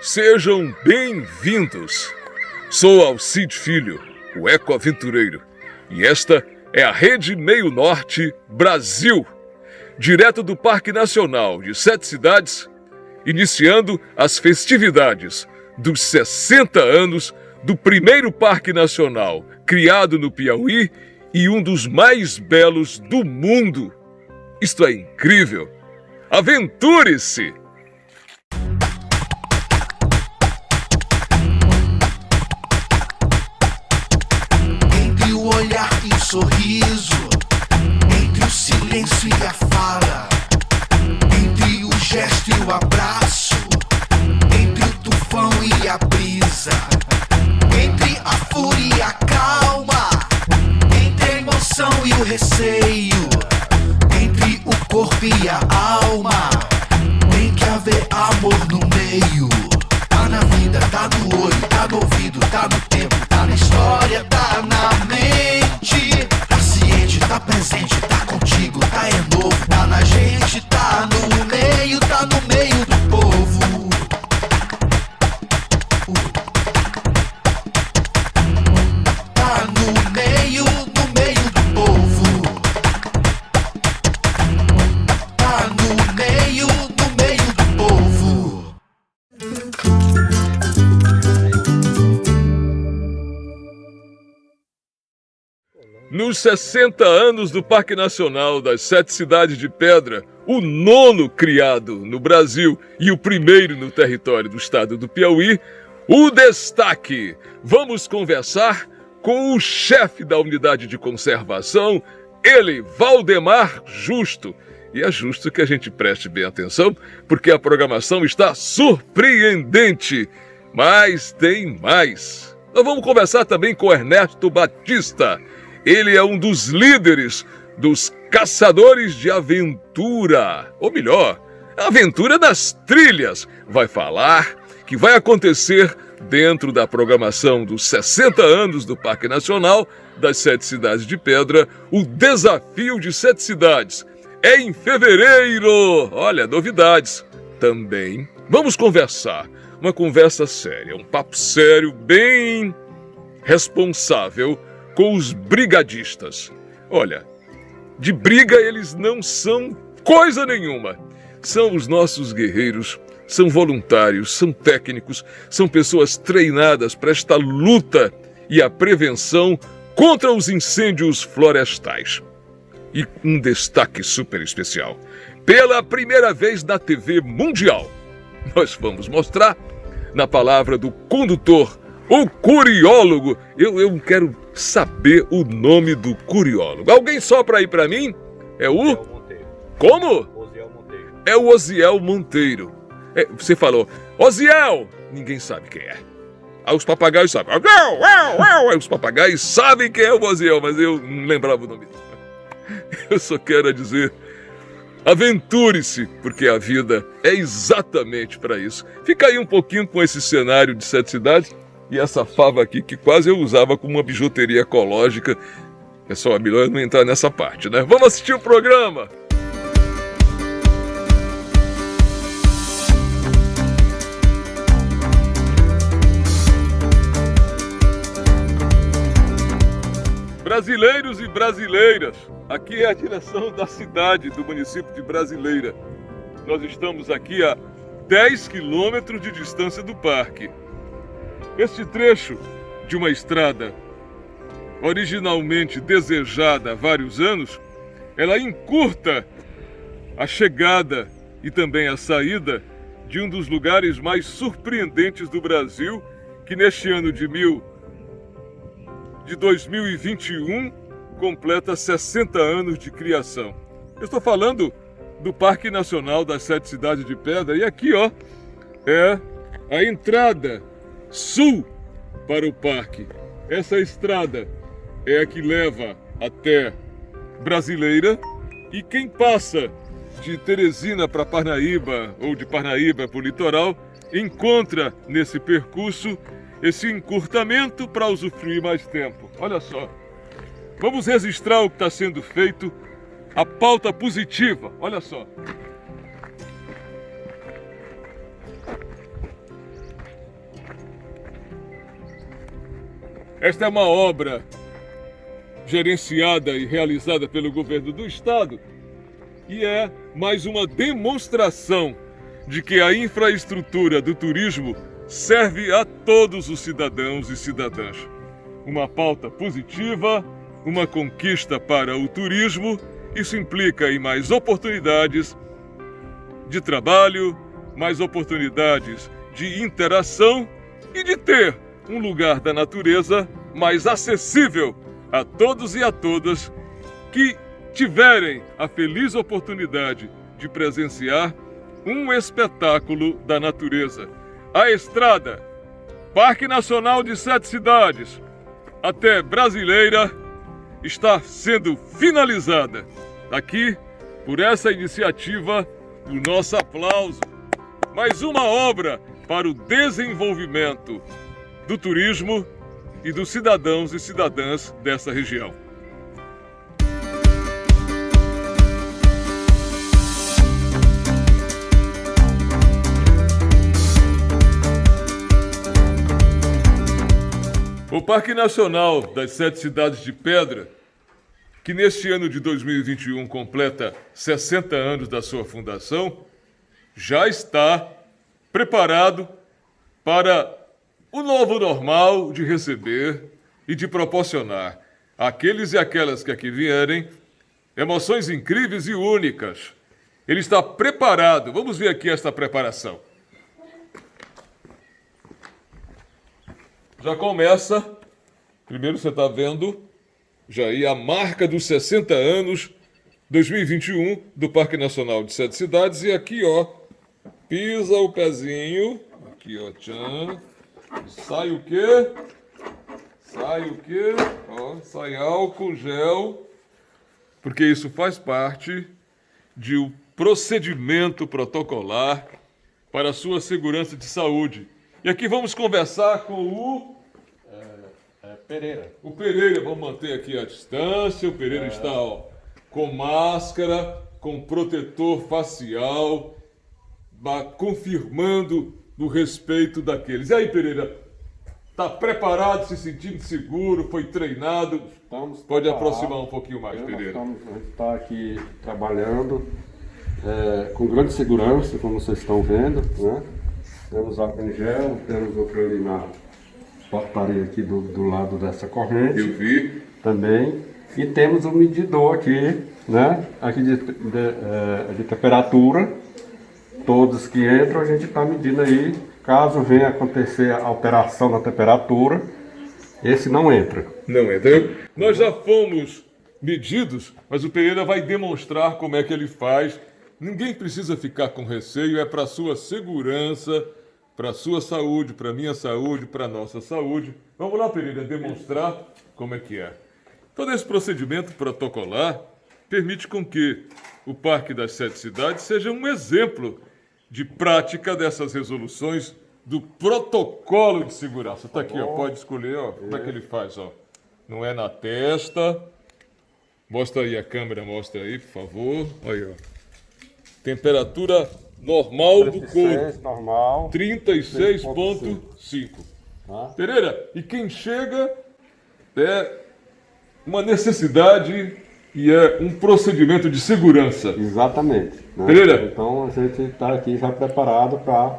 Sejam bem-vindos. Sou Alcide Filho, o ecoaventureiro, e esta é a Rede Meio Norte Brasil, direto do Parque Nacional de 7 Cidades, iniciando as festividades dos 60 anos do primeiro Parque Nacional criado no Piauí e um dos mais belos do mundo. Isto é incrível! Aventure-se! Entre o olhar e o sorriso, entre o silêncio e a fala, entre o gesto e o abraço, entre o tufão e a brisa, entre a fúria e a calma, entre a emoção e o receio, entre o corpo e a alma, tem que haver amor no meio. Tá na vida, tá no olho, tá no ouvido, tá no tempo, tá na história, tá na mente. Tá ciente, tá presente, tá contigo, tá é novo, tá na gente, tá no meio do povo. Tá no meio do povo. Tá no meio do povo. Nos 60 anos do Parque Nacional das 7 Cidades de Pedra, o 9º criado no Brasil e o primeiro no território do estado do Piauí, o destaque. Vamos conversar com o chefe da unidade de conservação, ele, Valdemar Justo. E é justo que a gente preste bem atenção, porque a programação está surpreendente. Mas tem mais. Nós vamos conversar também com Ernesto Batista. Ele é um dos líderes dos Caçadores de Aventura. Ou melhor, a aventura das trilhas. Vai falar que vai acontecer dentro da programação dos 60 anos do Parque Nacional das 7 Cidades de Pedra, o Desafio de 7 Cidades. É em fevereiro. Olha, novidades. Também vamos conversar. Uma conversa séria, um papo sério, bem responsável com os brigadistas. Olha, de briga eles não são coisa nenhuma. São os nossos guerreiros, são voluntários, são técnicos, são pessoas treinadas para esta luta e a prevenção contra os incêndios florestais. E um destaque super especial. Pela primeira vez na TV mundial, nós vamos mostrar, na palavra do condutor, o curiólogo. Eu quero saber o nome do curiólogo. Alguém sopra aí pra mim? É o... Osiel Monteiro. Como? Osiel Monteiro. É o Osiel Monteiro. Você falou, Osiel! Ninguém sabe quem é. Os papagaios sabem. Os papagaios sabem quem é o Osiel, mas eu não lembrava o nome dele. Eu só quero dizer, aventure-se, porque a vida é exatamente para isso. Fica aí um pouquinho com esse cenário de 7 cidades e essa fava aqui que quase eu usava como uma bijuteria ecológica. É só melhor não entrar nessa parte, né? Vamos assistir o programa! Brasileiros e brasileiras, aqui é a direção da cidade, do município de Brasileira. Nós estamos aqui a 10 quilômetros de distância do parque. Este trecho de uma estrada originalmente desejada há vários anos, ela encurta a chegada e também a saída de um dos lugares mais surpreendentes do Brasil, que neste ano de 2021 completa 60 anos de criação. Eu estou falando do Parque Nacional das 7 Cidades de Pedra e aqui, ó, é a entrada sul para o parque. Essa estrada é a que leva até Brasileira e quem passa de Teresina para Parnaíba ou de Parnaíba para o litoral encontra nesse percurso esse encurtamento para usufruir mais tempo. Olha só, vamos registrar o que está sendo feito, a pauta positiva, olha só. Esta é uma obra gerenciada e realizada pelo governo do estado e é mais uma demonstração de que a infraestrutura do turismo serve a todos os cidadãos e cidadãs. Uma pauta positiva, uma conquista para o turismo, isso implica em mais oportunidades de trabalho, mais oportunidades de interação e de ter um lugar da natureza mais acessível a todos e a todas que tiverem a feliz oportunidade de presenciar um espetáculo da natureza. A estrada, Parque Nacional de Sete Cidades, até Brasileira, está sendo finalizada. Aqui, por essa iniciativa, o nosso aplauso. Mais uma obra para o desenvolvimento do turismo e dos cidadãos e cidadãs dessa região. O Parque Nacional das Sete Cidades de Pedra, que neste ano de 2021 completa 60 anos da sua fundação, já está preparado para o novo normal de receber e de proporcionar àqueles e aquelas que aqui vierem emoções incríveis e únicas. Ele está preparado. Vamos ver aqui esta preparação. Já começa, primeiro você está vendo, já aí a marca dos 60 anos, 2021, do Parque Nacional de Sete Cidades. E aqui, ó, pisa o pezinho, aqui, ó, tchan, sai o quê? Sai o quê? Ó, sai álcool, gel, porque isso faz parte de um procedimento protocolar para a sua segurança de saúde. E aqui vamos conversar com o Pereira. O Pereira. Vamos manter aqui a distância. O Pereira está, ó, com máscara, com protetor facial, confirmando o respeito daqueles. E aí, Pereira, está preparado, se sentindo seguro, foi treinado? Estamos Pode preparados. aproximar um pouquinho mais, Pereira. A gente está aqui trabalhando com grande segurança, como vocês estão vendo, né? Temos álcool em gel, temos outro ali na portaria aqui do lado dessa corrente. Eu vi. Também. E temos um medidor aqui, né? Aqui de temperatura. Todos que entram a gente está medindo aí. Caso venha acontecer alteração na temperatura, esse não entra. Não entra. Nós já fomos medidos, mas o Pereira vai demonstrar como é que ele faz. Ninguém precisa ficar com receio, é para a sua segurança, para a sua saúde, para a minha saúde, para a nossa saúde. Vamos lá, Pereira, demonstrar como é que é. Todo esse procedimento protocolar permite com que o Parque das Sete Cidades seja um exemplo de prática dessas resoluções do protocolo de segurança. Está aqui, ó, pode escolher, ó, como é que ele faz, ó. Não é na testa. Mostra aí a câmera, mostra aí, por favor. Aí, ó. Temperatura normal do corpo. Normal. 36,5. Tá? Pereira, e quem chega é uma necessidade e é um procedimento de segurança. Exatamente. Né? Pereira. Então a gente está aqui já preparado para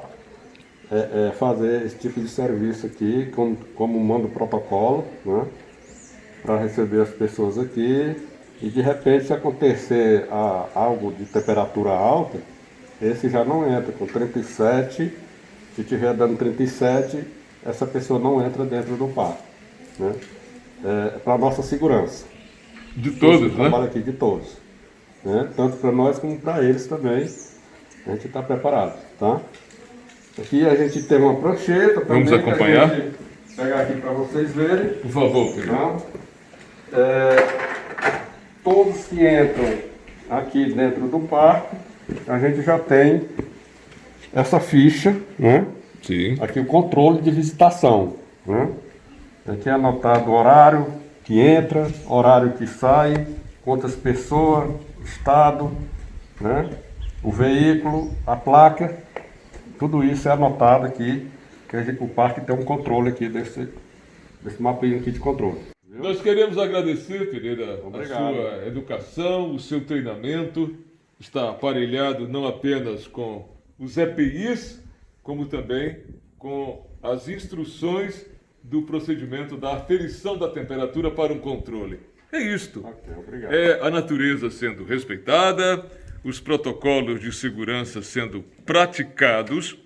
fazer esse tipo de serviço aqui, como manda o protocolo, né? Para receber as pessoas aqui. E de repente, se acontecer algo de temperatura alta, esse já não entra. Com 37, se estiver dando 37, essa pessoa não entra dentro do parque. Né? Para a nossa segurança. De todos, né? Trabalho aqui de todos. Né? Tanto para nós como para eles também. A gente está preparado. Tá? Aqui a gente tem uma prancheta também. Vamos acompanhar? Que a gente pegar aqui para vocês verem. Por favor, Pereira. Tá? Todos que entram aqui dentro do parque, a gente já tem essa ficha, né? Sim. Aqui o controle de visitação, né? Aqui é anotado o horário que entra, horário que sai, quantas pessoas, estado, né? O veículo, a placa, tudo isso é anotado aqui, que o parque tem um controle aqui desse mapinha aqui de controle. Viu? Nós queremos agradecer, Pereira, a Obrigado. sua educação, o seu treinamento. Está aparelhado não apenas com os EPIs, como também com as instruções do procedimento da aferição da temperatura para um controle. É isto. Ok, obrigado. É a natureza sendo respeitada, os protocolos de segurança sendo praticados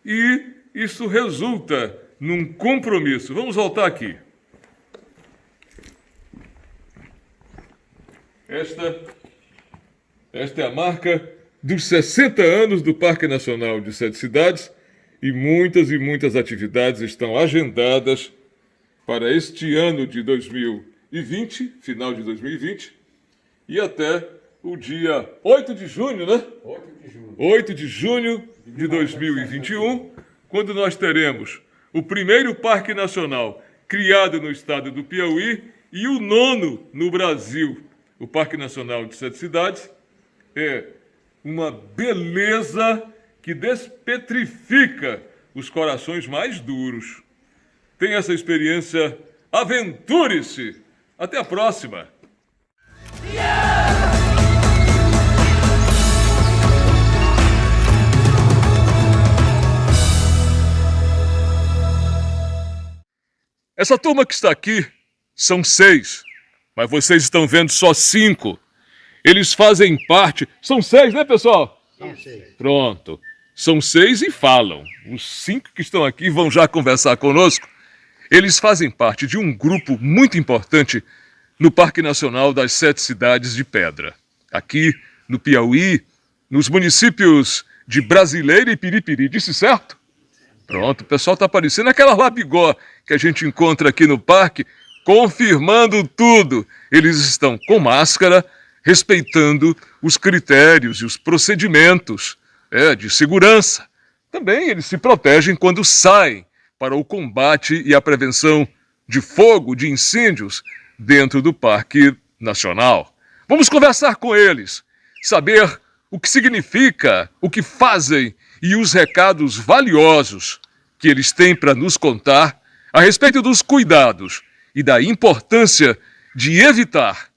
e isso resulta num compromisso. Vamos voltar aqui. Esta é a marca dos 60 anos do Parque Nacional de Sete Cidades e muitas atividades estão agendadas para este ano de 2020, final de 2020, e até o dia 8 de junho, né? 8 de junho de 2021, quando nós teremos o primeiro Parque Nacional criado no estado do Piauí e o 9º no Brasil. O Parque Nacional de Sete Cidades é uma beleza que despetrifica os corações mais duros. Tenha essa experiência, aventure-se! Até a próxima! Essa turma que está aqui são 6, mas vocês estão vendo só 5. Eles fazem parte... São 6, né, pessoal? São 6. Pronto. São 6 e falam. Os 5 que estão aqui vão já conversar conosco. Eles fazem parte de um grupo muito importante no Parque Nacional das Sete Cidades de Pedra. Aqui no Piauí, nos municípios de Brasileira e Piripiri. Disse certo? Pronto, o pessoal está parecendo aquela labigó que a gente encontra aqui no parque, confirmando tudo. Eles estão com máscara, respeitando os critérios e os procedimentos de segurança. Também eles se protegem quando saem para o combate e a prevenção de fogo, de incêndios dentro do Parque Nacional. Vamos conversar com eles, saber o que significa, o que fazem e os recados valiosos que eles têm para nos contar a respeito dos cuidados e da importância de evitar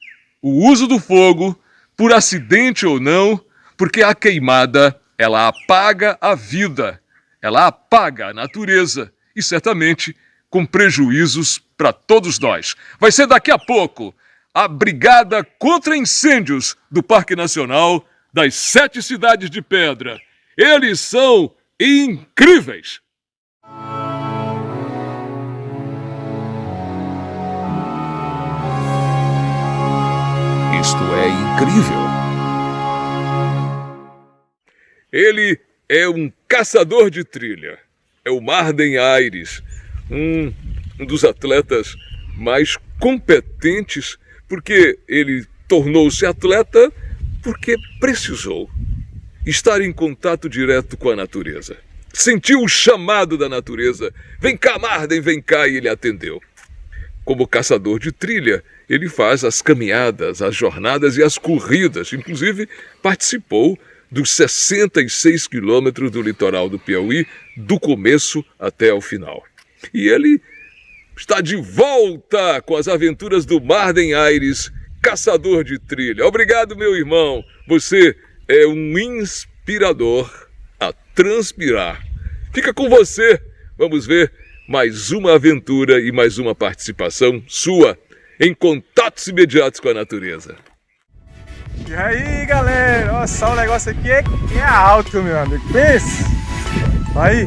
o uso do fogo, por acidente ou não, porque a queimada, ela apaga a vida, ela apaga a natureza e certamente com prejuízos para todos nós. Vai ser daqui a pouco a Brigada contra Incêndios do Parque Nacional das Sete Cidades de Pedra. Eles são incríveis! Isto é incrível. Ele é um caçador de trilha. É o Marden Aires, um dos atletas mais competentes, porque ele tornou-se atleta porque precisou estar em contato direto com a natureza. Sentiu o chamado da natureza. Vem cá, Marden, vem cá, e ele atendeu. Como caçador de trilha, ele faz as caminhadas, as jornadas e as corridas. Inclusive, participou dos 66 quilômetros do litoral do Piauí, do começo até o final. E ele está de volta com as aventuras do Marden Aires, caçador de trilha. Obrigado, meu irmão. Você é um inspirador a transpirar. Fica com você. Vamos ver mais uma aventura e mais uma participação sua em contatos imediatos com a natureza. E aí, galera, olha só, o negócio aqui é alto, meu amigo. Pensa! Aí!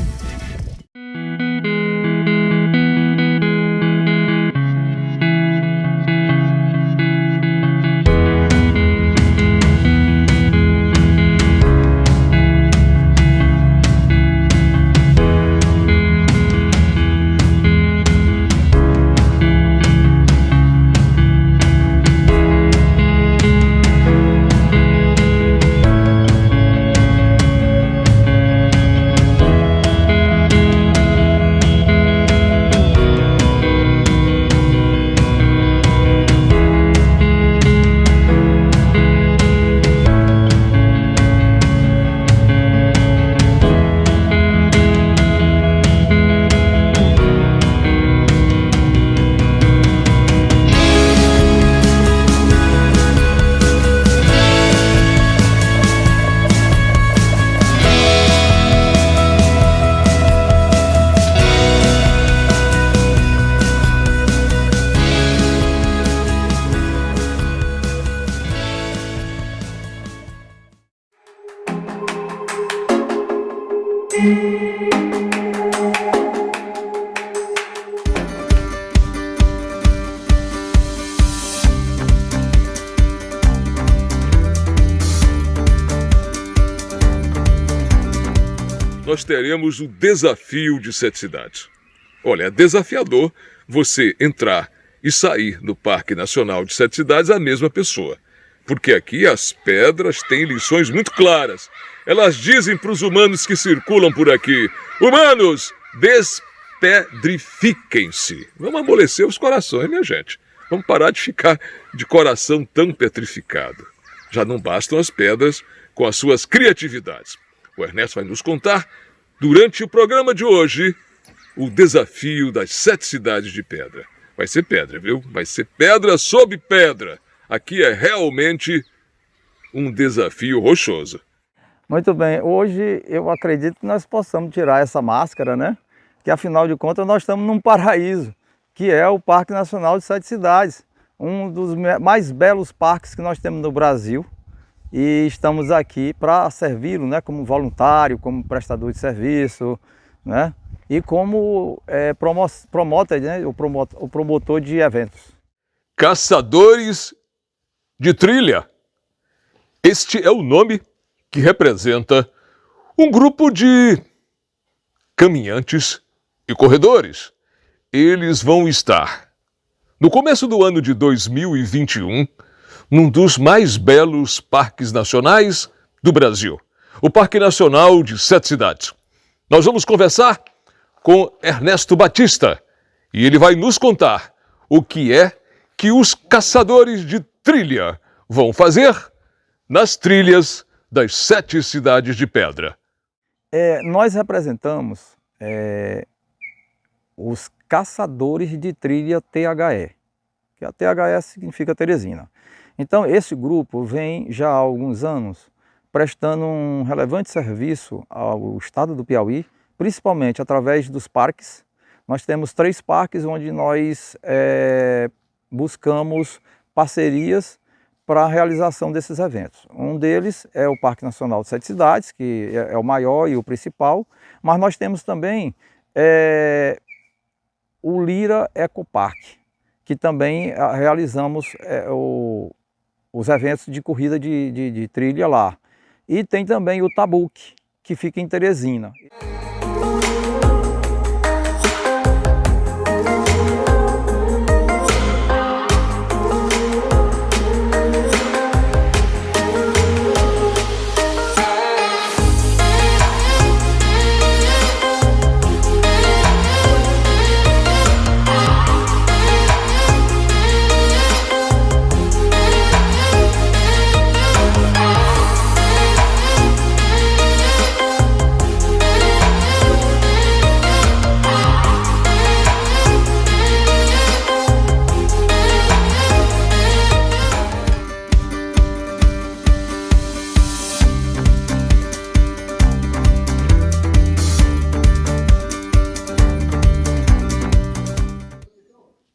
Nós teremos o desafio de 7 cidades. Olha, é desafiador você entrar e sair do Parque Nacional de 7 Cidades a mesma pessoa. Porque aqui as pedras têm lições muito claras. Elas dizem para os humanos que circulam por aqui: humanos, despedrifiquem-se. Vamos amolecer os corações, minha gente. Vamos parar de ficar de coração tão petrificado. Já não bastam as pedras com as suas criatividades. O Ernesto vai nos contar, durante o programa de hoje, o desafio das 7 cidades de pedra. Vai ser pedra, viu? Vai ser pedra sobre pedra. Aqui é realmente um desafio rochoso. Muito bem, hoje eu acredito que nós possamos tirar essa máscara, né? Que afinal de contas nós estamos num paraíso, que é o Parque Nacional de 7 Cidades. Um dos mais belos parques que nós temos no Brasil. E estamos aqui para servi-lo, né? Como voluntário, como prestador de serviço, né? E como promotor, né? O promotor de eventos. Caçadores de trilha. Este é o nome que representa um grupo de caminhantes e corredores. Eles vão estar, no começo do ano de 2021, num dos mais belos parques nacionais do Brasil, o Parque Nacional de 7 Cidades. Nós vamos conversar com Ernesto Batista e ele vai nos contar o que é que os caçadores de trilha vão fazer nas trilhas das 7 cidades de pedra. Nós representamos os caçadores de trilha THE, que a THE significa Teresina. Então esse grupo vem já há alguns anos prestando um relevante serviço ao estado do Piauí, principalmente através dos parques. Nós temos 3 parques onde nós buscamos parcerias para a realização desses eventos. Um deles é o Parque Nacional de 7 Cidades, que é o maior e o principal, mas nós temos também o Lira Ecopark, que também realizamos os eventos de corrida de trilha lá. E tem também o Tabuque, que fica em Teresina.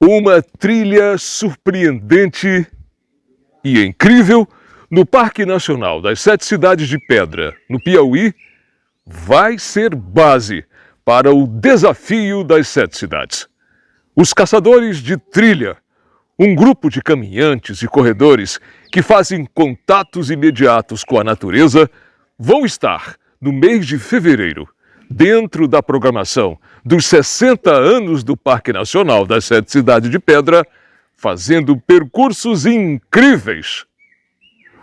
Uma trilha surpreendente e incrível no Parque Nacional das 7 Cidades de Pedra, no Piauí, vai ser base para o desafio das 7 cidades. Os caçadores de trilha, um grupo de caminhantes e corredores que fazem contatos imediatos com a natureza, vão estar no mês de fevereiro, dentro da programação dos 60 anos do Parque Nacional das 7 Cidades de Pedra, fazendo percursos incríveis.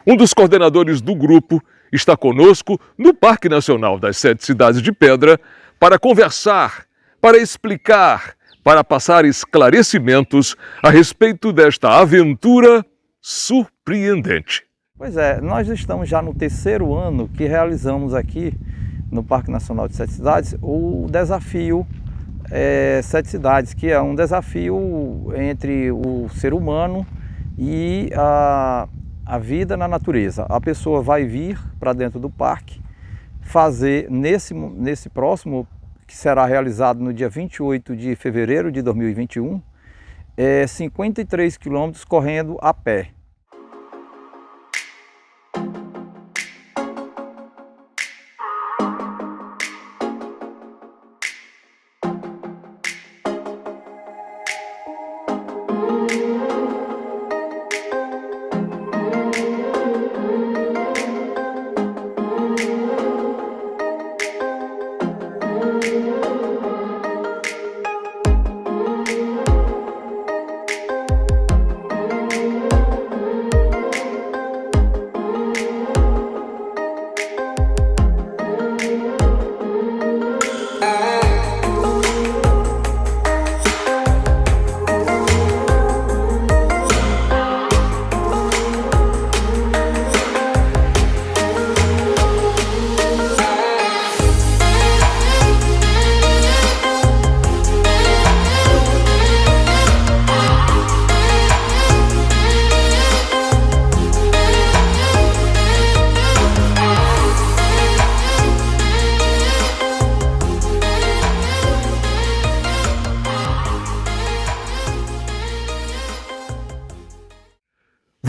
Um dos coordenadores do grupo está conosco no Parque Nacional das 7 Cidades de Pedra para conversar, para explicar, para passar esclarecimentos a respeito desta aventura surpreendente. Pois é, nós estamos já no 3º ano que realizamos aqui no Parque Nacional de 7 Cidades o desafio 7 Cidades, que é um desafio entre o ser humano e a vida na natureza. A pessoa vai vir para dentro do parque fazer nesse próximo, que será realizado no dia 28 de fevereiro de 2021, 53 quilômetros correndo a pé.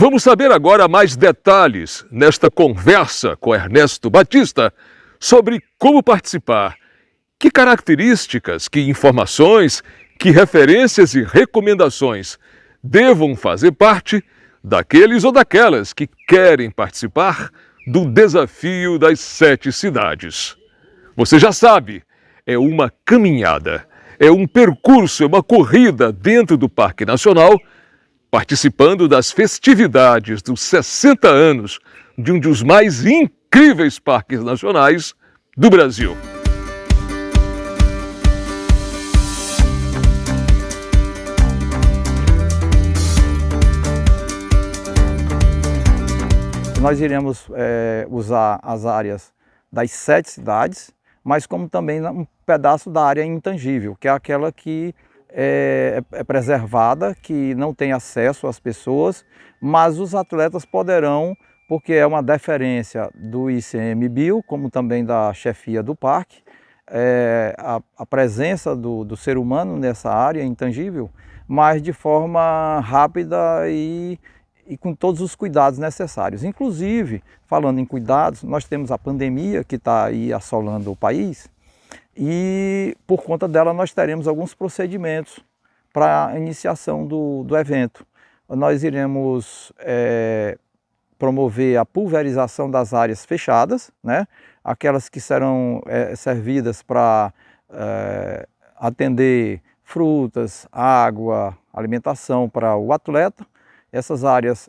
Vamos saber agora mais detalhes nesta conversa com Ernesto Batista sobre como participar, que características, que informações, que referências e recomendações devam fazer parte daqueles ou daquelas que querem participar do Desafio das 7 Cidades. Você já sabe, é uma caminhada, é um percurso, é uma corrida dentro do Parque Nacional, participando das festividades dos 60 anos de um dos mais incríveis parques nacionais do Brasil. Nós iremos usar as áreas das 7 cidades, mas como também um pedaço da área intangível, que é aquela que é preservada, que não tem acesso às pessoas, mas os atletas poderão, porque é uma deferência do ICMBio, como também da chefia do parque, a presença do ser humano nessa área intangível, mas de forma rápida e com todos os cuidados necessários. Inclusive, falando em cuidados, nós temos a pandemia que está aí assolando o país e por conta dela nós teremos alguns procedimentos para a iniciação do evento. Nós iremos promover a pulverização das áreas fechadas, né? Aquelas que serão servidas para atender frutas, água, alimentação para o atleta. Essas áreas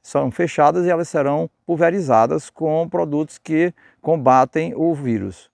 são fechadas e elas serão pulverizadas com produtos que combatem o vírus.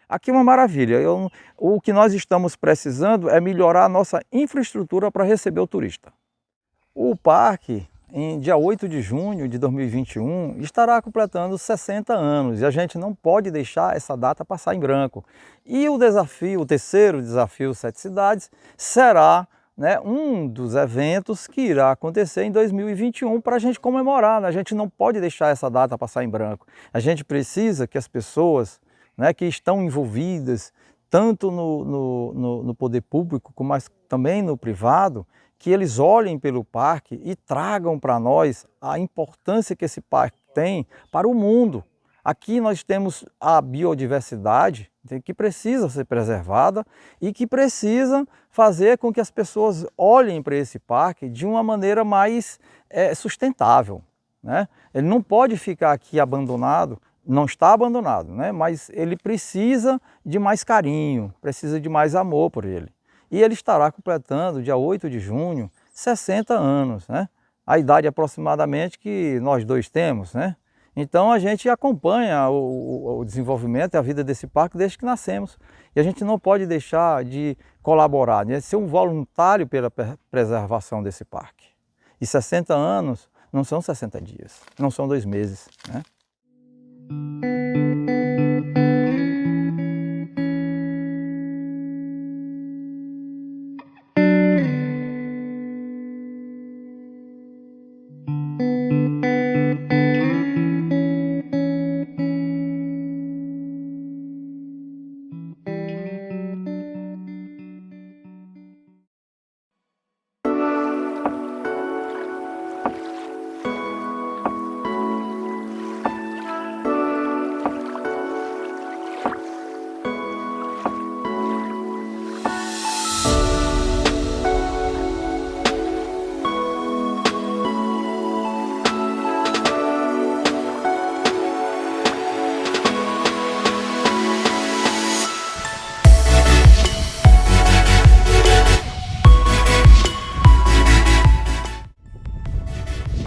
Aqui é uma maravilha. O que nós estamos precisando é melhorar a nossa infraestrutura para receber o turista. O parque em dia 8 de junho de 2021, estará completando 60 anos e a gente não pode deixar essa data passar em branco. E o desafio, o terceiro desafio Sete Cidades, será, né, um dos eventos que irá acontecer em 2021 para a gente comemorar, né? A gente não pode deixar essa data passar em branco. A gente precisa que as pessoas, né, que estão envolvidas tanto no poder público, mas também no privado, que eles olhem pelo parque e tragam para nós a importância que esse parque tem para o mundo. Aqui nós temos a biodiversidade que precisa ser preservada e que precisa fazer com que as pessoas olhem para esse parque de uma maneira mais sustentável, né? Ele não pode ficar aqui abandonado, não está abandonado, né? Mas ele precisa de mais carinho, precisa de mais amor por ele. E ele estará completando, dia 8 de junho, 60 anos, né? A idade aproximadamente que nós dois temos, né? Então a gente acompanha o desenvolvimento e a vida desse parque desde que nascemos. E a gente não pode deixar de colaborar, de ser um voluntário pela preservação desse parque. E 60 anos não são 60 dias, não são 2 meses, né?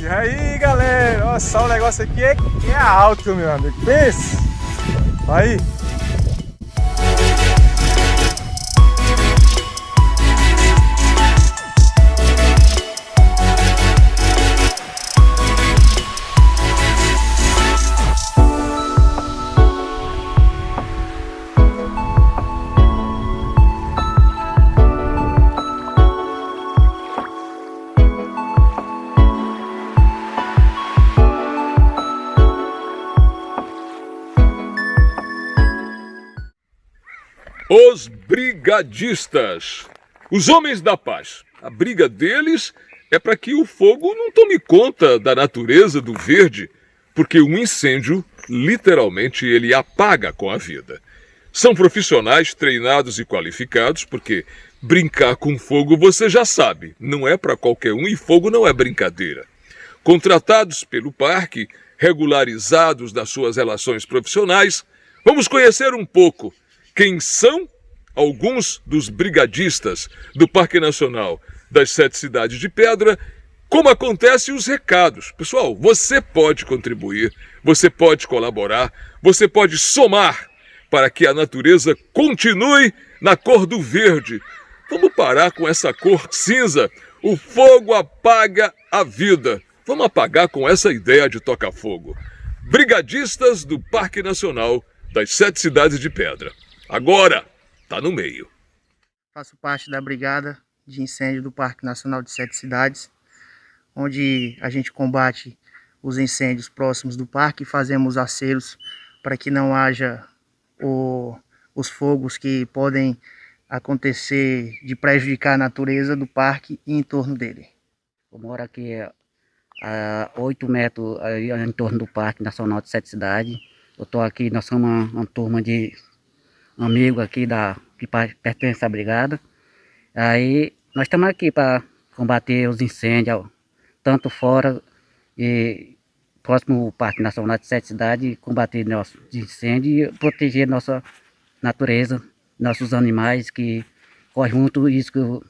E aí, galera, olha só, o negócio aqui é alto, meu amigo. Pensa! Aí! Os brigadistas, os homens da paz. A briga deles é para que o fogo não tome conta da natureza do verde, porque um incêndio, literalmente, ele apaga com a vida. São profissionais treinados e qualificados, porque brincar com fogo você já sabe, não é para qualquer um e fogo não é brincadeira. Contratados pelo parque, regularizados das suas relações profissionais, vamos conhecer um pouco quem são alguns dos brigadistas do Parque Nacional das Sete Cidades de Pedra, como acontecem os recados. Pessoal, você pode contribuir, você pode colaborar, você pode somar para que a natureza continue na cor do verde. Vamos parar com essa cor cinza. O fogo apaga a vida. Vamos apagar com essa ideia de tocar fogo. Brigadistas do Parque Nacional das Sete Cidades de Pedra. Agora, tá no meio. Faço parte da Brigada de Incêndio do Parque Nacional de Sete Cidades, onde a gente combate os incêndios próximos do parque e fazemos aceros para que não haja os fogos que podem acontecer de prejudicar a natureza do parque e em torno dele. Eu moro aqui a 8 metros em torno do Parque Nacional de Sete Cidades. Eu estou aqui, nós somos uma turma de amigo aqui que pertence à brigada. Aí nós estamos aqui para combater os incêndios, tanto fora e próximo ao Parque Nacional de Sete Cidades, combater nossos incêndios e proteger nossa natureza, nossos animais que correm muito risco.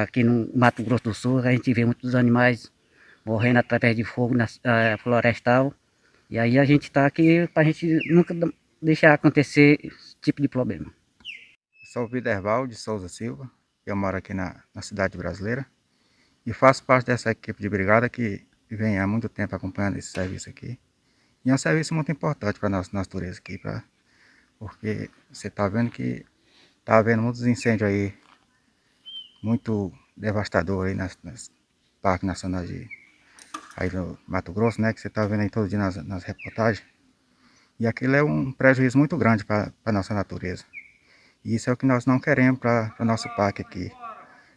Aqui no Mato Grosso do Sul, a gente vê muitos animais morrendo através de fogo florestal. E aí a gente está aqui para a gente nunca deixar acontecer esse tipo de problema. Sou o Viderval de Souza Silva, eu moro aqui na cidade brasileira e faço parte dessa equipe de brigada que vem há muito tempo acompanhando esse serviço aqui. E é um serviço muito importante para a nossa natureza aqui, porque você está vendo que está havendo muitos incêndios aí, muito devastador aí nas parques nacionais aí do Mato Grosso, né? Que você está vendo aí todo dia nas reportagens. E aquilo é um prejuízo muito grande para a nossa natureza. E isso é o que nós não queremos para o nosso parque aqui.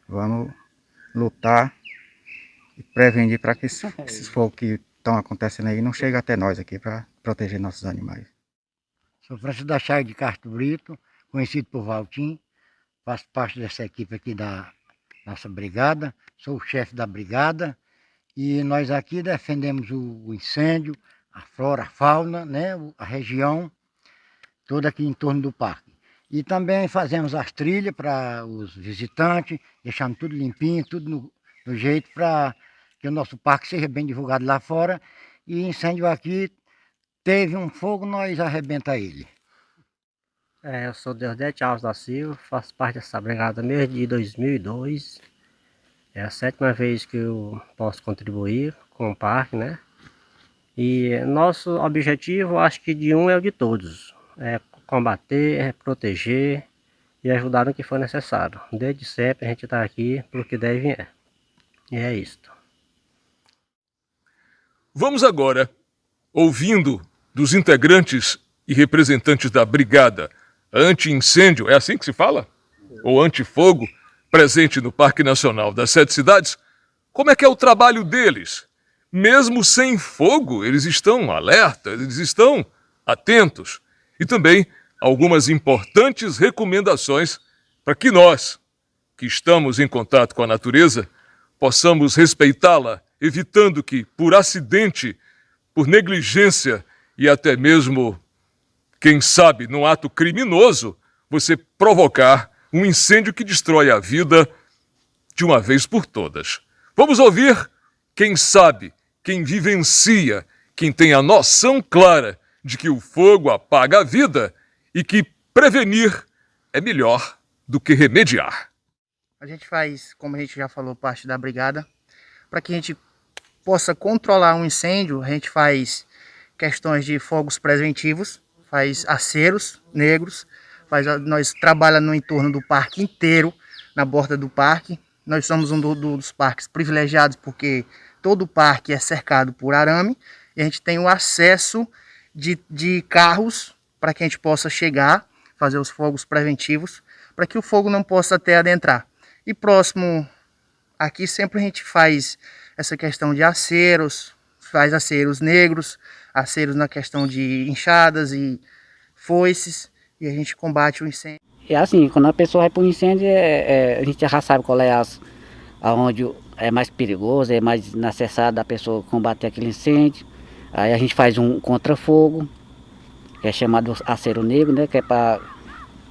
Vamos lutar e prevenir para que esses fogos que estão acontecendo aí não cheguem até nós aqui para proteger nossos animais. Sou Francisco da Chaga de Castro Brito, conhecido por Valtim. Faço parte dessa equipe aqui da nossa brigada. Sou o chefe da brigada. E nós aqui defendemos o incêndio, a flora, a fauna, né, a região toda aqui em torno do parque. E também fazemos as trilhas para os visitantes, deixando tudo limpinho, tudo no jeito para que o nosso parque seja bem divulgado lá fora. E incêndio aqui, teve um fogo, nós arrebenta ele. Eu sou Deusdete Alves da Silva, faço parte dessa brigada desde 2002. É a 7ª vez que eu posso contribuir com o parque, né? E nosso objetivo, acho que de um é o de todos. É combater, é proteger e ajudar no que for necessário. Desde sempre a gente está aqui para o que deve é. E é isto. Vamos agora, ouvindo dos integrantes e representantes da Brigada Anti-Incêndio, é assim que se fala? Ou Anti-Fogo, presente no Parque Nacional das 7 Cidades, como é que é o trabalho deles? Mesmo sem fogo, eles estão alertas, eles estão atentos. E também algumas importantes recomendações para que nós, que estamos em contato com a natureza, possamos respeitá-la, evitando que, por acidente, por negligência e até mesmo, quem sabe, num ato criminoso, você provocar um incêndio que destrói a vida de uma vez por todas. Vamos ouvir quem sabe, quem vivencia, quem tem a noção clara de que o fogo apaga a vida e que prevenir é melhor do que remediar. A gente faz, como a gente já falou, parte da brigada. Para que a gente possa controlar um incêndio, a gente faz questões de fogos preventivos, faz aceros negros, nós trabalhamos no entorno do parque inteiro, na borda do parque. Nós somos um dos parques privilegiados porque todo o parque é cercado por arame e a gente tem o acesso de carros para que a gente possa chegar, fazer os fogos preventivos, para que o fogo não possa até adentrar. E próximo aqui sempre a gente faz essa questão de aceros, faz aceros negros, aceros na questão de enxadas e foices, e a gente combate o incêndio. É assim, quando a pessoa vai para o incêndio, a gente já sabe qual é aonde é mais perigoso, é mais necessário da pessoa combater aquele incêndio. Aí a gente faz um contra-fogo, que é chamado acero negro, né, que é para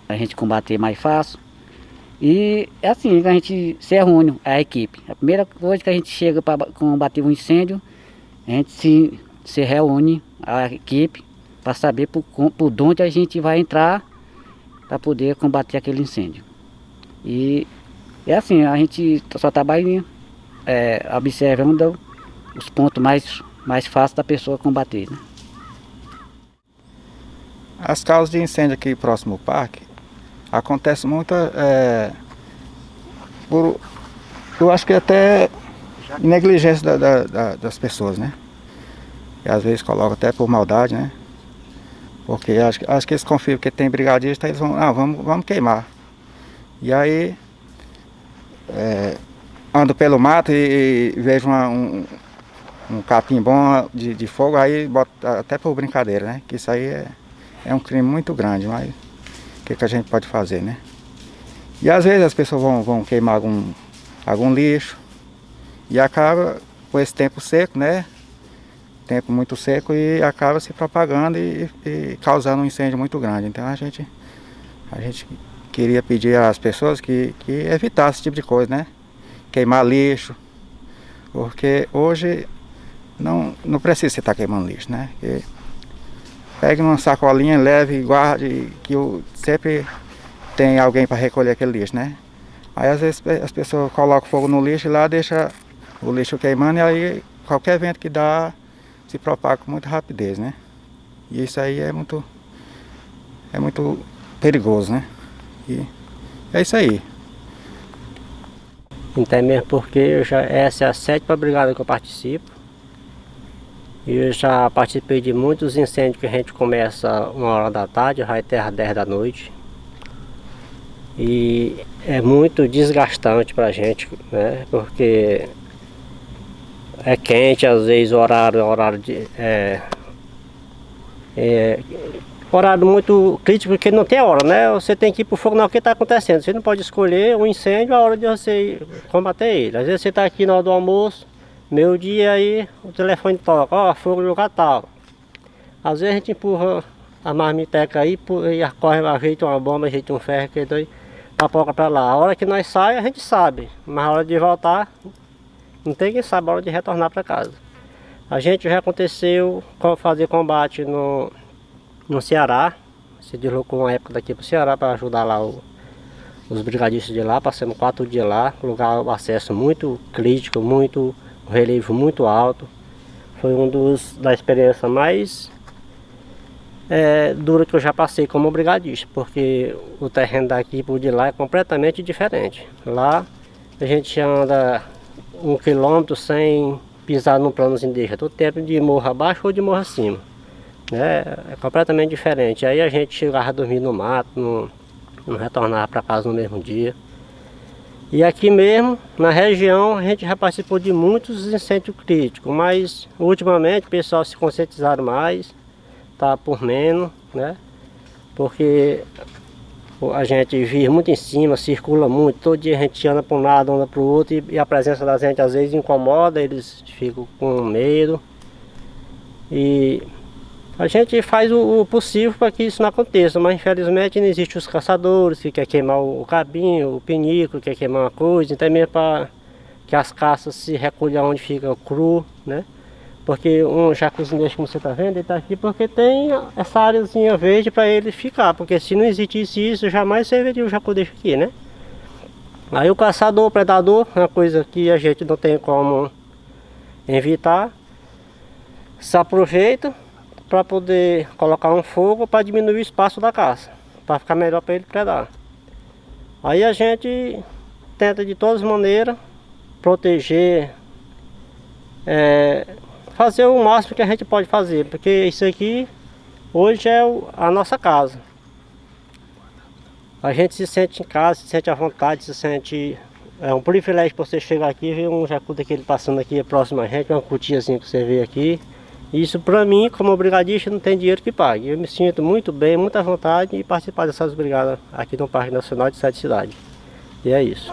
a gente combater mais fácil. E é assim que a gente se reúne, a equipe. A primeira coisa que a gente chega para combater um incêndio, a gente se reúne, a equipe, para saber por onde a gente vai entrar para poder combater aquele incêndio. E é assim, a gente só trabalha observando os pontos mais fáceis da pessoa combater, né? As causas de incêndio aqui próximo ao parque acontecem muito eu acho que até negligência das pessoas, né? E às vezes colocam até por maldade, né? Porque acho que eles confiam que tem brigadista, eles vamos queimar. E aí ando pelo mato e vejo um capim bom de fogo, aí boto até por brincadeira, né? Que isso aí é um crime muito grande, mas o que a gente pode fazer, né? E às vezes as pessoas vão queimar algum lixo e acaba com esse tempo seco, né? Tempo muito seco e acaba se propagando e causando um incêndio muito grande. Então a gente queria pedir às pessoas que evitassem esse tipo de coisa, né? Queimar lixo, porque hoje não precisa você estar queimando lixo, né? Porque pegue uma sacolinha, leve e guarde, que sempre tem alguém para recolher aquele lixo, né? Aí às vezes as pessoas colocam fogo no lixo e lá deixa o lixo queimando, e aí qualquer vento que dá se propaga com muita rapidez, né? E isso aí é muito perigoso, né? E é isso aí. Até mesmo porque essa é a 7ª brigada que eu participo. E eu já participei de muitos incêndios que a gente começa 1h da tarde, vai até às 10 da noite. E é muito desgastante pra gente, né? Porque é quente, às vezes o horário horário muito crítico, porque não tem hora, né? Você tem que ir pro fogo na hora que está acontecendo. Você não pode escolher um incêndio a hora de você combater ele. Às vezes você está aqui na hora do almoço, meio-dia, aí o telefone toca, ó, fogo no lugar tal. Às vezes a gente empurra a marmiteca aí e corre, ajeita uma bomba, ajeita um ferro, que dois, papoca pra lá. A hora que nós sai, a gente sabe, mas a hora de voltar, não tem quem sabe a hora de retornar para casa. A gente já aconteceu fazer combate no Ceará, se deslocou uma época daqui para o Ceará para ajudar lá os brigadistas de lá. Passamos 4 dias lá, lugar, o acesso muito crítico, o relevo muito alto. Foi da experiência mais dura que eu já passei como brigadista, porque o terreno daqui por de lá é completamente diferente. Lá a gente anda 1 quilômetro sem pisar num plano indígena, todo tempo de morro abaixo ou de morro acima. É completamente diferente. Aí a gente chegava a dormir no mato, não retornava para casa no mesmo dia. E aqui mesmo, na região, a gente já participou de muitos incêndios críticos, mas ultimamente o pessoal se conscientizaram mais, tá por menos, né? Porque a gente vive muito em cima, circula muito, todo dia a gente anda para um lado, anda para o outro, e a presença da gente às vezes incomoda, eles ficam com medo. E a gente faz o possível para que isso não aconteça, mas infelizmente não existem os caçadores que querem queimar o cabinho, o pinico, que quer queimar uma coisa, então também para que as caças se recolham onde fica cru, né? Porque um jacuzinho, como você está vendo, ele está aqui porque tem essa áreazinha verde para ele ficar, porque se não existisse isso, jamais você veria o jacu desse aqui, né? Aí o caçador, o predador, é uma coisa que a gente não tem como evitar, se aproveita para poder colocar um fogo para diminuir o espaço da caça, para ficar melhor para ele predar. Aí a gente tenta de todas as maneiras proteger, fazer o máximo que a gente pode fazer, porque isso aqui hoje é a nossa casa. A gente se sente em casa, se sente à vontade, se sente... É um privilégio para você chegar aqui e ver um jacu daquele passando aqui próximo a gente, uma cutiazinha que você vê aqui. Isso para mim, como brigadista, não tem dinheiro que pague. Eu me sinto muito bem, muita vontade de participar dessas brigadas aqui no Parque Nacional de 7 Cidades. E é isso.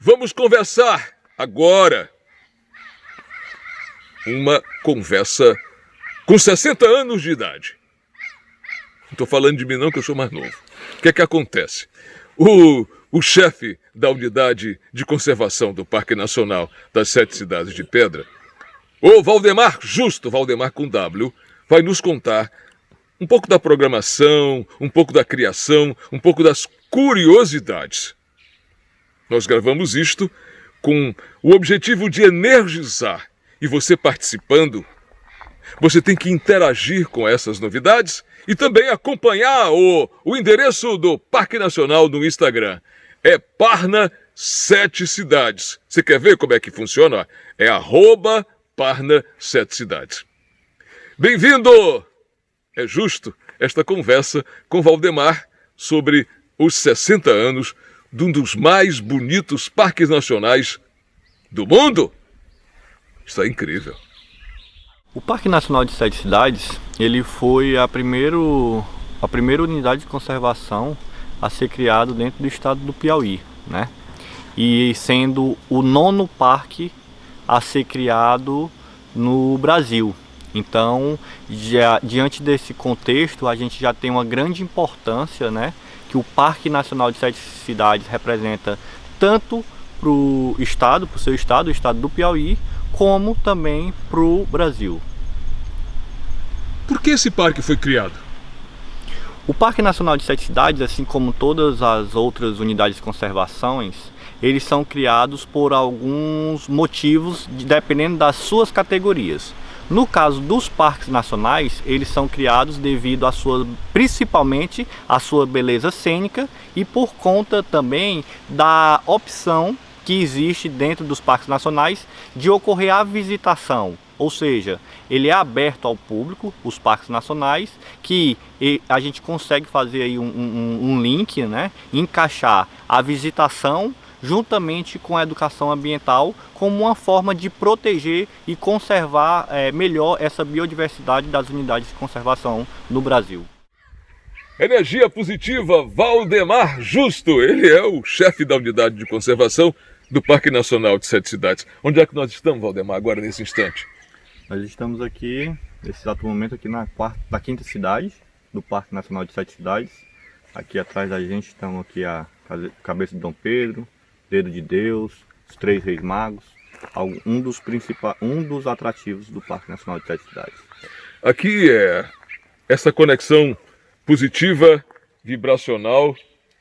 Vamos conversar agora. Uma conversa com 60 anos de idade. Não estou falando de mim não, que eu sou mais novo. O que é que acontece? O chefe da unidade de conservação do Parque Nacional das 7 Cidades de Pedra, o Valdemar Justo, Valdemar com W, vai nos contar um pouco da programação, um pouco da criação, um pouco das curiosidades. Nós gravamos isto com o objetivo de energizar. E você participando, você tem que interagir com essas novidades e também acompanhar o endereço do Parque Nacional no Instagram. É Parna 7 Cidades. Você quer ver como é que funciona? É @Parna 7 Cidades. Bem-vindo! É justo esta conversa com Valdemar sobre os 60 anos de um dos mais bonitos parques nacionais do mundo. Isso é incrível. O Parque Nacional de 7 Cidades, ele foi a primeira a primeira unidade de conservação a ser criada dentro do estado do Piauí, né? E sendo o 9º parque a ser criado no Brasil. Então, diante desse contexto, a gente já tem uma grande importância, né, que o Parque Nacional de 7 Cidades representa tanto para o estado, para o seu estado, o estado do Piauí, como também para o Brasil. Por que esse parque foi criado? O Parque Nacional de 7 Cidades, assim como todas as outras unidades de conservações, eles são criados por alguns motivos, dependendo das suas categorias. No caso dos parques nacionais, eles são criados devido principalmente à sua beleza cênica e por conta também da opção que existe dentro dos parques nacionais de ocorrer a visitação. Ou seja, ele é aberto ao público, os parques nacionais, que a gente consegue fazer aí um link, né, encaixar a visitação juntamente com a educação ambiental como uma forma de proteger e conservar melhor essa biodiversidade das unidades de conservação no Brasil. Energia positiva, Valdemar Justo. Ele é o chefe da unidade de conservação do Parque Nacional de 7 Cidades. Onde é que nós estamos, Valdemar, agora nesse instante? Nós estamos aqui, nesse exato momento, aqui na 5ª cidade do Parque Nacional de 7 Cidades. Aqui atrás da gente estão aqui a cabeça de Dom Pedro, Dedo de Deus, os 3 Reis Magos, um dos atrativos do Parque Nacional de 7 Cidades. Aqui é essa conexão positiva, vibracional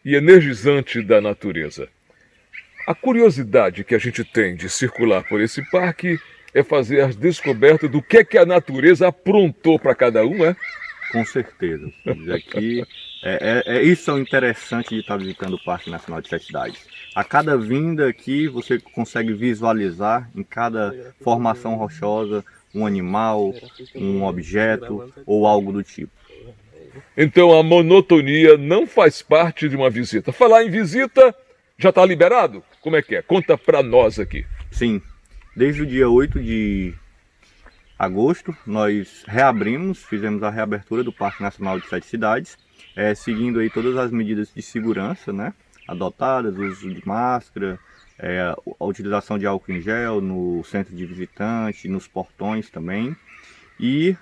e energizante da natureza. A curiosidade que a gente tem de circular por esse parque é fazer as descobertas do que a natureza aprontou para cada um, né? Com certeza. Aqui, isso é o interessante de estar visitando o Parque Nacional de 7 Cidades. A cada vinda aqui você consegue visualizar em cada formação rochosa um animal, um objeto ou algo do tipo. Então a monotonia não faz parte de uma visita. Falar em visita, já está liberado? Como é que é? Conta para nós aqui. Sim, desde o dia 8 de agosto nós fizemos a reabertura do Parque Nacional de 7 Cidades, seguindo aí todas as medidas de segurança, né, adotadas, o uso de máscara, a utilização de álcool em gel no centro de visitante, nos portões também. E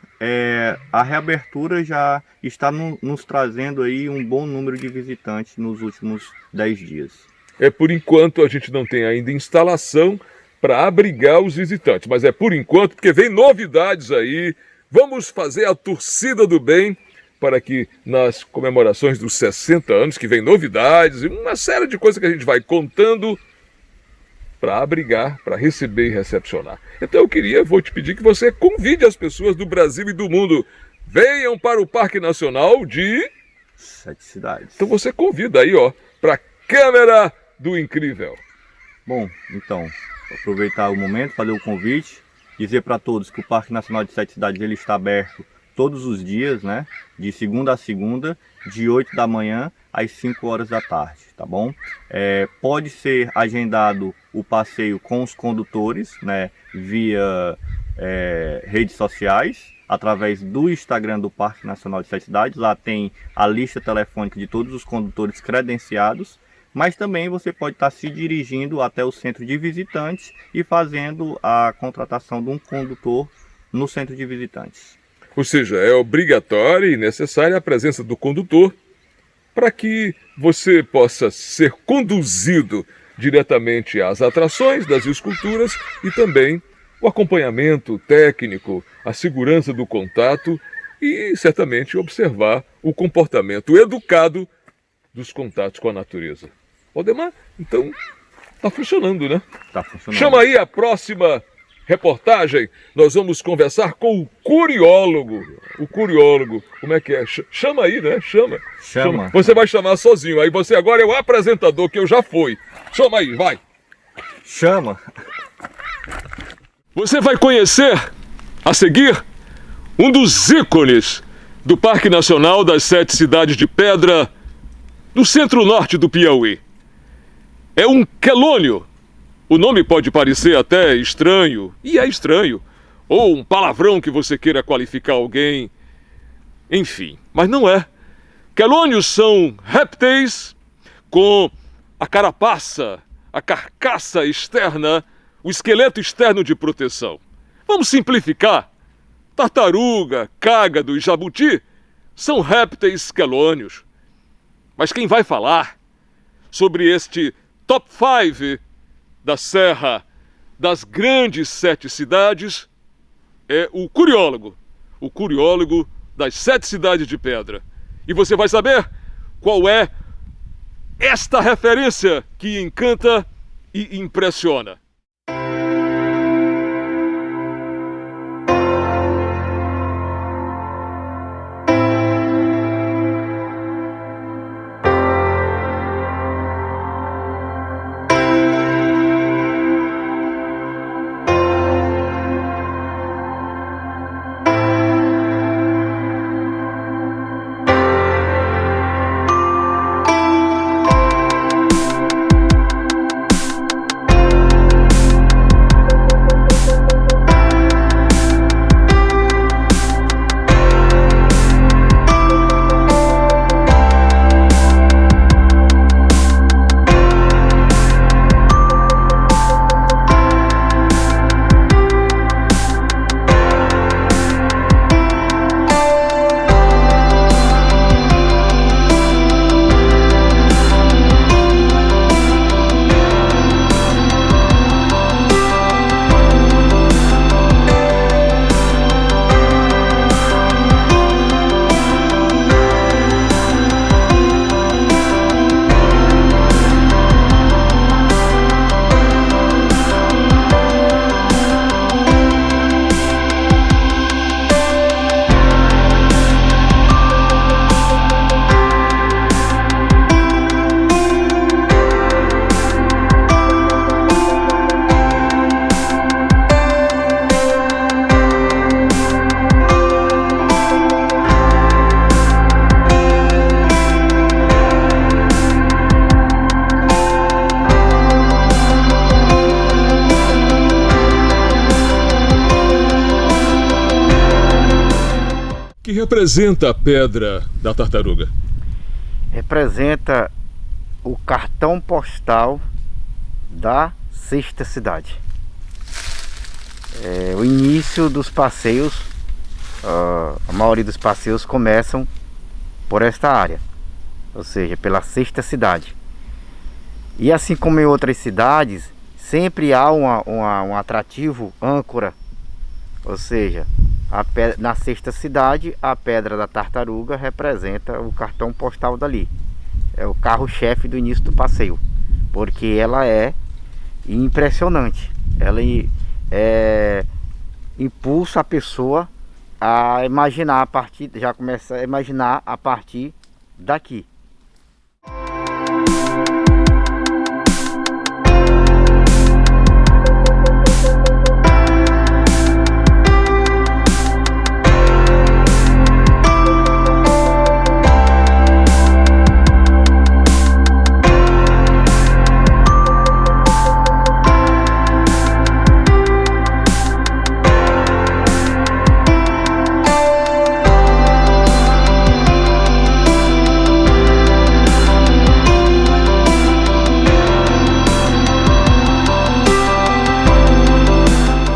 a reabertura já está nos trazendo aí um bom número de visitantes nos últimos 10 dias. Por enquanto a gente não tem ainda instalação para abrigar os visitantes, mas por enquanto, porque vem novidades aí. Vamos fazer a torcida do bem para que nas comemorações dos 60 anos, que vem novidades e uma série de coisas que a gente vai contando para abrigar, para receber e recepcionar. Então vou te pedir que você convide as pessoas do Brasil e do mundo. Venham para o Parque Nacional de 7 Cidades. Então você convida aí, para a câmera do incrível. Bom, então, aproveitar o momento, fazer o convite, dizer para todos que o Parque Nacional de 7 Cidades ele está aberto todos os dias, né? De segunda a segunda, de 8 da manhã às 5 horas da tarde, tá bom? Pode ser agendado o passeio com os condutores, né? Via redes sociais, através do Instagram do Parque Nacional de 7 Cidades. Lá tem a lista telefônica de todos os condutores credenciados, mas também você pode estar se dirigindo até o centro de visitantes e fazendo a contratação de um condutor no centro de visitantes. Ou seja, é obrigatória e necessária a presença do condutor para que você possa ser conduzido diretamente às atrações das esculturas e também o acompanhamento técnico, a segurança do contato e certamente observar o comportamento educado dos contatos com a natureza. Valdemar, então está funcionando, né? Está funcionando. Chama aí a próxima reportagem. Nós vamos conversar com o curiólogo. O curiólogo, como é que é? Chama aí, né? Chama. Você vai chamar sozinho. Aí você agora é o apresentador, que eu já fui. Chama aí, vai. Chama. Você vai conhecer, a seguir, um dos ícones do Parque Nacional das 7 Cidades de Pedra, no centro-norte do Piauí. É um quelônio. O nome pode parecer até estranho, e é estranho, ou um palavrão que você queira qualificar alguém. Enfim, mas não é. Quelônios são répteis com a carapaça, a carcaça externa, o esqueleto externo de proteção. Vamos simplificar. Tartaruga, cágado e jabuti são répteis quelônios. Mas quem vai falar sobre este top 5 da Serra das grandes 7 cidades é o curiólogo das 7 cidades de pedra. E você vai saber qual é esta referência que encanta e impressiona. Que representa a pedra da tartaruga? Representa o cartão postal da sexta cidade. O início dos passeios, a maioria dos passeios começam por esta área, ou seja, pela sexta cidade. E assim como em outras cidades, sempre há um atrativo âncora, ou seja, na sexta cidade, a pedra da tartaruga representa o cartão postal dali. É o carro-chefe do início do passeio, porque ela é impressionante. Ela impulsa a pessoa a imaginar a partir, já começa a imaginar a partir daqui.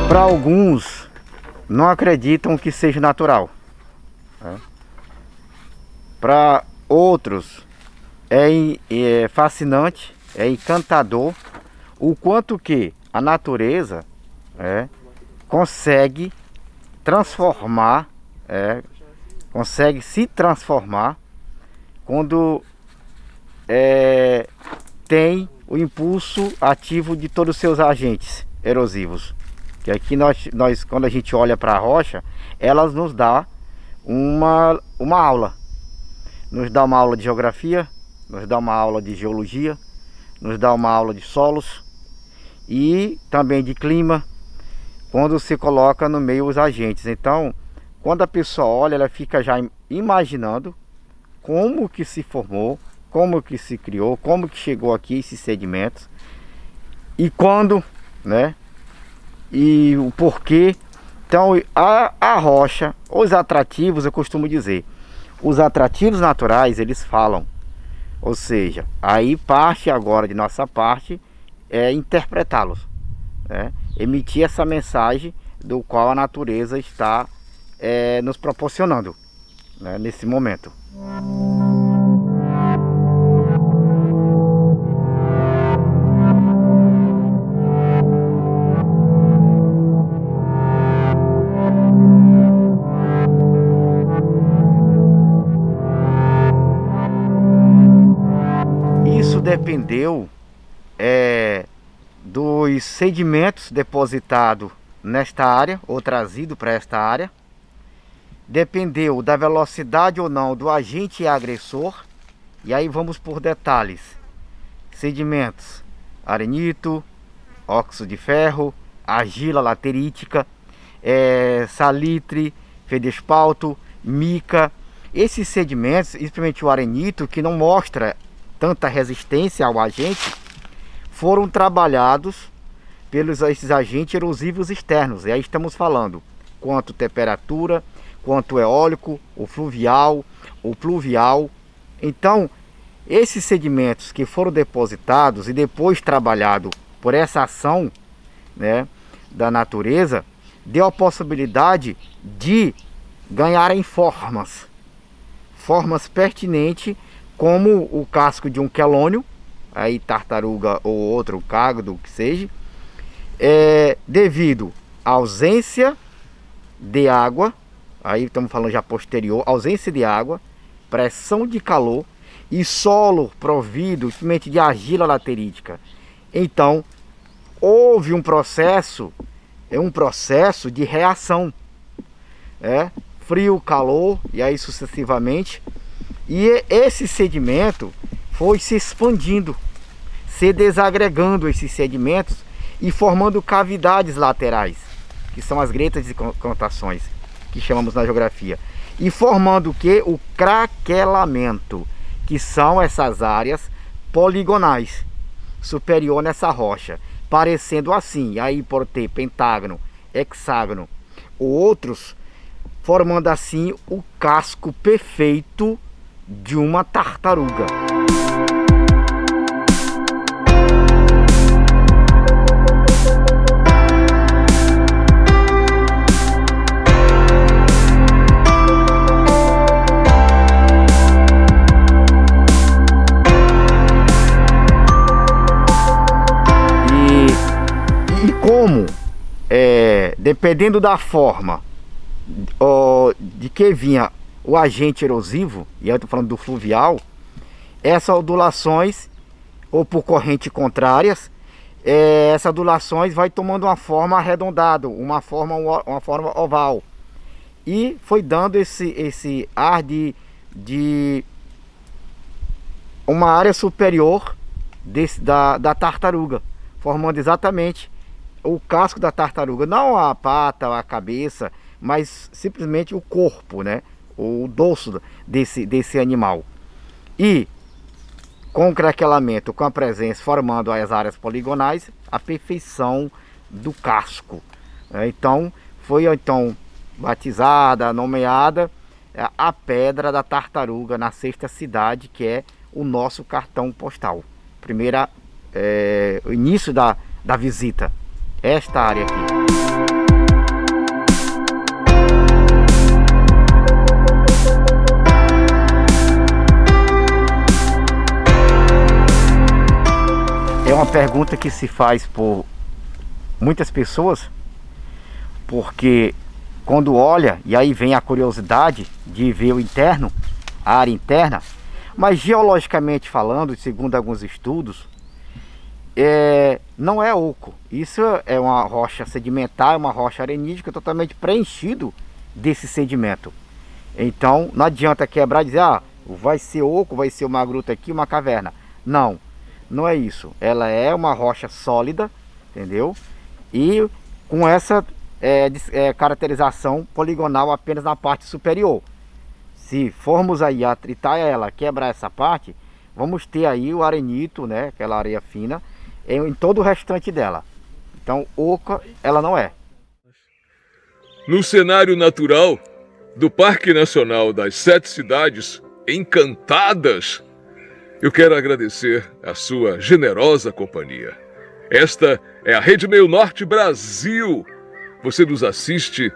Para alguns, não acreditam que seja natural. Para outros, é fascinante, é encantador o quanto que a natureza consegue transformar, consegue se transformar quando tem o impulso ativo de todos os seus agentes erosivos. Que aqui nós quando a gente olha para a rocha, elas nos dá uma aula. Nos dá uma aula de geografia, nos dá uma aula de geologia, nos dá uma aula de solos e também de clima, quando se coloca no meio os agentes. Então, quando a pessoa olha, ela fica já imaginando como que se formou, como que se criou, como que chegou aqui esses sedimentos e quando, e o porquê. Então a rocha, os atrativos, eu costumo dizer, Os atrativos naturais, eles falam. Ou seja, aí parte agora de nossa parte é interpretá-los, né? Emitir essa mensagem do qual a natureza está nos proporcionando, né, nesse momento. Isso dependeu dos sedimentos depositados nesta área ou trazido para esta área. Dependeu da velocidade ou não do agente agressor. E aí vamos por detalhes. Sedimentos: arenito, óxido de ferro, argila laterítica, salitre, feldespato, mica. Esses sedimentos, principalmente o arenito, que não mostra tanta resistência ao agente, foram trabalhados pelos esses agentes erosivos externos. E aí estamos falando quanto temperatura, quanto eólico, o fluvial, o pluvial. Então, esses sedimentos que foram depositados e depois trabalhados por essa ação, né, da natureza, deu a possibilidade de ganharem formas pertinentes, como o casco de um quelônio, aí tartaruga ou outro cágado que seja, devido à ausência de água, aí estamos falando já posterior, ausência de água, pressão de calor e solo provido simplesmente de argila laterítica. Então houve um processo de reação, frio, calor e aí sucessivamente. E esse sedimento foi se expandindo, se desagregando esses sedimentos e formando cavidades laterais, que são as gretas de contações, que chamamos na geografia. E formando o que? O craquelamento, que são essas áreas poligonais, superior nessa rocha, parecendo assim, aí por ter pentágono, hexágono ou outros, formando assim o casco perfeito de uma tartaruga. E como, dependendo da forma de que vinha o agente erosivo, e eu estou falando do fluvial, essas ondulações, ou por corrente contrárias, essas ondulações vai tomando uma forma arredondada, uma forma oval. E foi dando esse ar de uma área superior da tartaruga, formando exatamente o casco da tartaruga, não a pata, a cabeça, mas simplesmente o corpo, né? O dorso desse animal. E com o craquelamento, com a presença, formando as áreas poligonais, a perfeição do casco. Então, foi batizada, nomeada a Pedra da Tartaruga, na sexta cidade, que é o nosso cartão postal. O início da visita, esta área aqui. É uma pergunta que se faz por muitas pessoas, porque quando olha, e aí vem a curiosidade de ver o interno, a área interna, mas geologicamente falando, segundo alguns estudos, não é oco. Isso é uma rocha sedimentar, uma rocha arenítica totalmente preenchido desse sedimento. Então não adianta quebrar e dizer, vai ser oco, vai ser uma gruta aqui, uma caverna. Não. Não é isso, ela é uma rocha sólida, entendeu? E com essa caracterização poligonal apenas na parte superior. Se formos aí atritar ela, quebrar essa parte, vamos ter aí o arenito, né? Aquela areia fina, em todo o restante dela. Então, oca ela não é. No cenário natural, do Parque Nacional das Sete Cidades Encantadas, eu quero agradecer a sua generosa companhia. Esta é a Rede Meio Norte Brasil. Você nos assiste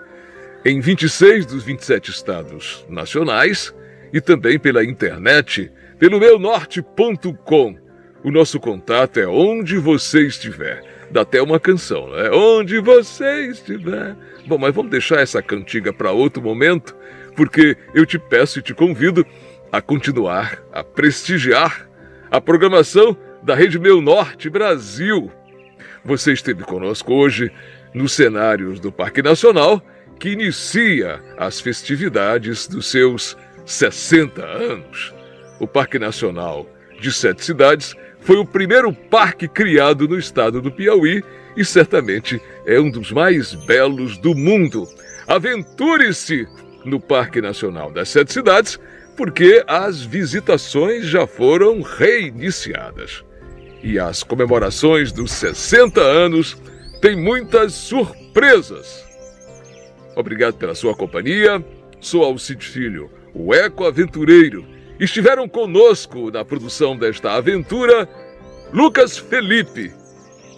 em 26 dos 27 estados nacionais e também pela internet, pelo meunorte.com. O nosso contato é onde você estiver. Dá até uma canção, não é? Onde você estiver. Bom, mas vamos deixar essa cantiga para outro momento, porque eu te peço e te convido a continuar a prestigiar a programação da Rede Meio Norte Brasil. Você esteve conosco hoje nos cenários do Parque Nacional, que inicia as festividades dos seus 60 anos. O Parque Nacional de Sete Cidades foi o primeiro parque criado no estado do Piauí e certamente é um dos mais belos do mundo. Aventure-se no Parque Nacional das Sete Cidades, porque as visitações já foram reiniciadas. E as comemorações dos 60 anos têm muitas surpresas. Obrigado pela sua companhia. Sou Alcide Filho, o Eco Aventureiro. Estiveram conosco na produção desta aventura Lucas Felipe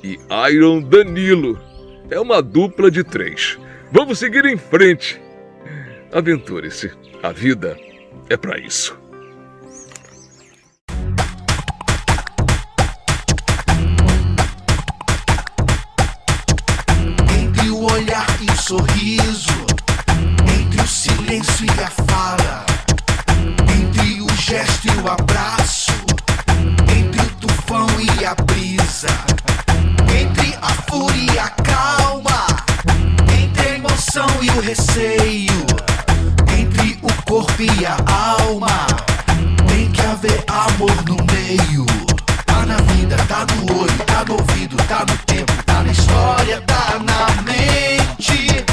e Iron Danilo. É uma dupla de 3. Vamos seguir em frente. Aventure-se. A vida é para isso. Entre o olhar e o sorriso, entre o silêncio e a fala, entre o gesto e o abraço, entre o tufão e a brisa, entre a fúria e a calma, entre a emoção e o receio, entre o corpo e a alma, tem que haver amor no meio. Tá na vida, tá no olho, tá no ouvido, tá no tempo, tá na história, tá na mente.